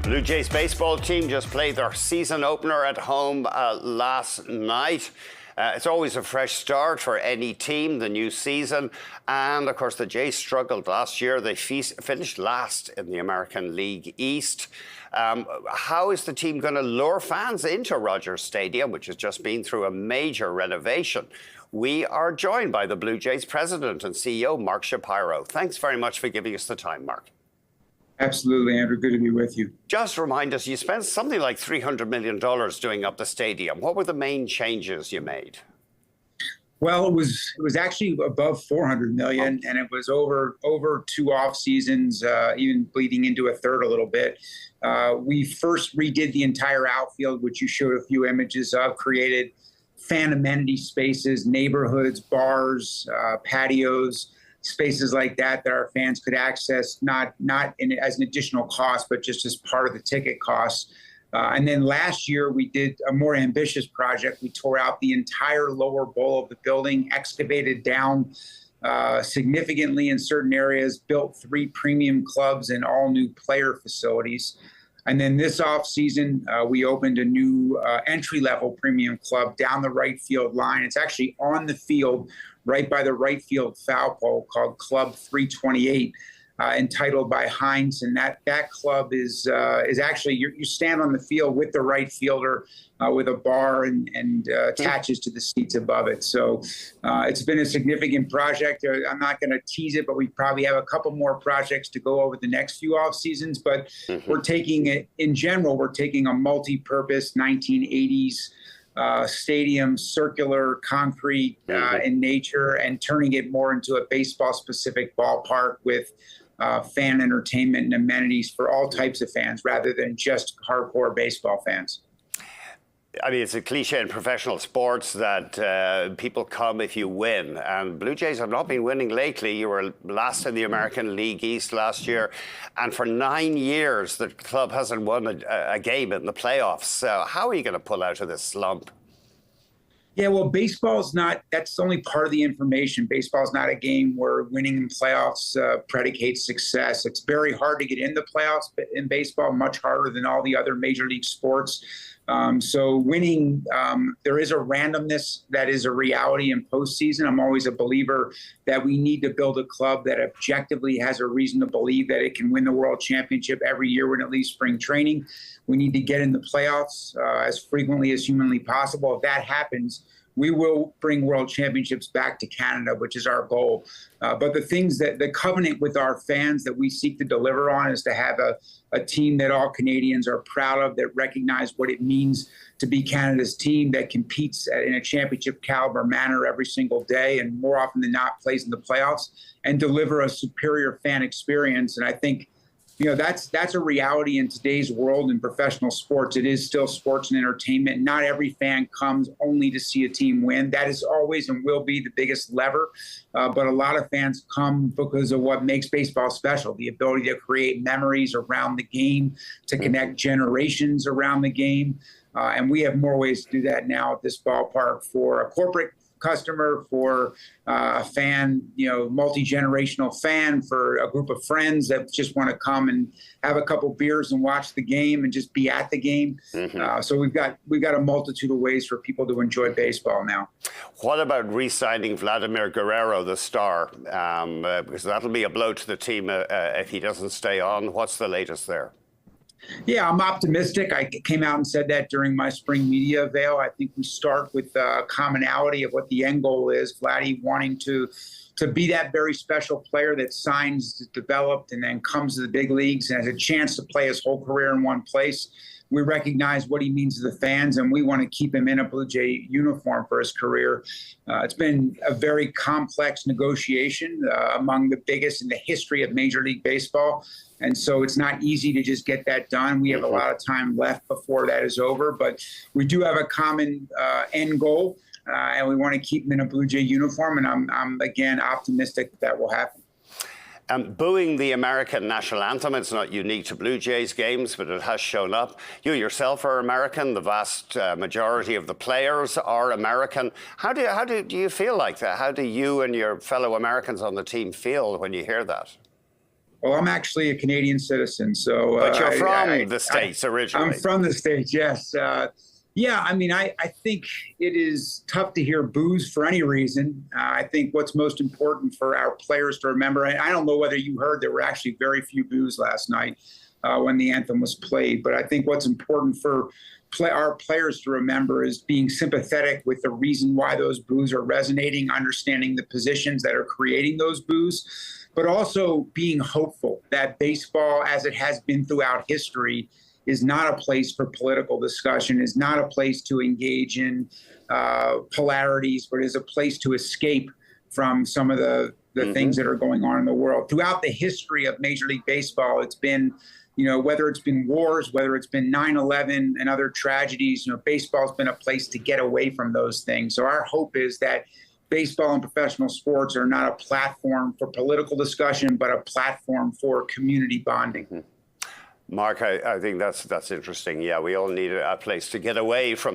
Blue Jays baseball team just played their season opener at home last night. It's always a fresh start for any team, the new season. And, of course, the Jays struggled last year. They finished last in the American League East. How is the team going to lure fans into Rogers Stadium, which has just been through a major renovation? We are joined by the Blue Jays president and CEO, Mark Shapiro. Thanks very much for giving us the time, Mark. Absolutely, Andrew. Good to be with you. Just remind us, you spent something like $300 million doing up the stadium. What were the main changes you made? Well, it was actually above 400 million, and it was over 2 off seasons, even bleeding into a third a little bit. We first redid the entire outfield, which you showed a few images of, created fan amenity spaces, neighborhoods, bars, patios, spaces like that our fans could access, not as an additional cost, but just as part of the ticket costs. And then last year, we did a more ambitious project. We tore out the entire lower bowl of the building, excavated down significantly in certain areas, built 3 premium clubs and all new player facilities. And then this offseason, we opened a new entry-level premium club down the right field line. It's actually on the field, right by the right field foul pole, called Club 328, entitled by Heinz. And that club is actually, you stand on the field with the right fielder with a bar and attaches to the seats above it. So it's been a significant project. I'm not going to tease it, but we probably have a couple more projects to go over the next few off seasons. But we're taking it, in general, we're taking a multi-purpose 1980s stadium, circular, concrete in nature, and turning it more into a baseball-specific ballpark with fan entertainment and amenities for all types of fans rather than just hardcore baseball fans. I mean, it's a cliche in professional sports that people come if you win. And Blue Jays have not been winning lately. You were last in the American League East last year. And for 9 years, the club hasn't won a game in the playoffs. So how are you going to pull out of this slump? Yeah, well, baseball's not, that's only part of the information. Baseball's not a game where winning in playoffs predicates success. It's very hard to get in the playoffs in baseball, much harder than all the other major league sports. So winning, there is a randomness that is a reality in postseason. I'm always a believer that we need to build a club that objectively has a reason to believe that it can win the world championship every year when it leaves spring training. We need to get in the playoffs as frequently as humanly possible. If that happens, we will bring world championships back to Canada, which is our goal. But the things that the covenant with our fans that we seek to deliver on is to have a team that all Canadians are proud of, that recognize what it means to be Canada's team, that competes in a championship caliber manner every single day, and more often than not plays in the playoffs, and deliver a superior fan experience. And I think, you know, that's a reality in today's world in professional sports. It is still sports and entertainment. Not every fan comes only to see a team win. That is always and will be the biggest lever. But a lot of fans come because of what makes baseball special, the ability to create memories around the game, to connect generations around the game. And we have more ways to do that now at this ballpark for a corporate customer, for a fan, you know, multi-generational fan, for a group of friends that just want to come and have a couple beers and watch the game and just be at the game. So we've got a multitude of ways for people to enjoy baseball now. What about re-signing Vladimir Guerrero, the star? Because that'll be a blow to the team if he doesn't stay on. What's the latest there? Yeah, I'm optimistic. I came out and said that during my spring media avail. I think we start with a commonality of what the end goal is. Vladdy wanting to be that very special player that signs, developed, and then comes to the big leagues and has a chance to play his whole career in one place. We recognize what he means to the fans, and we want to keep him in a Blue Jay uniform for his career. It's been a very complex negotiation, among the biggest in the history of Major League Baseball. And so it's not easy to just get that done. We have a lot of time left before that is over, but we do have a common end goal, and we want to keep him in a Blue Jay uniform. And I'm again, optimistic that will happen. Booing the American national anthem, it's not unique to Blue Jays games, but it has shown up. You yourself are American. The vast majority of the players are American. How do you feel like that? How do you and your fellow Americans on the team feel when you hear that? Well, I'm actually a Canadian citizen, so. But you're from the States originally. I'm from the States, yes. Yeah, I mean, I think it is tough to hear boos for any reason. I think what's most important for our players to remember, and I don't know whether you heard, there were actually very few boos last night when the anthem was played. But I think what's important for our players to remember is being sympathetic with the reason why those boos are resonating, understanding the positions that are creating those boos, but also being hopeful that baseball, as it has been throughout history, is not a place for political discussion, is not a place to engage in polarities, but is a place to escape from some of the things that are going on in the world. Throughout the history of Major League Baseball, it's been, whether it's been wars, whether it's been 9/11 and other tragedies, baseball's been a place to get away from those things. So our hope is that baseball and professional sports are not a platform for political discussion, but a platform for community bonding. Mark, I think that's interesting. Yeah, we all need a place to get away from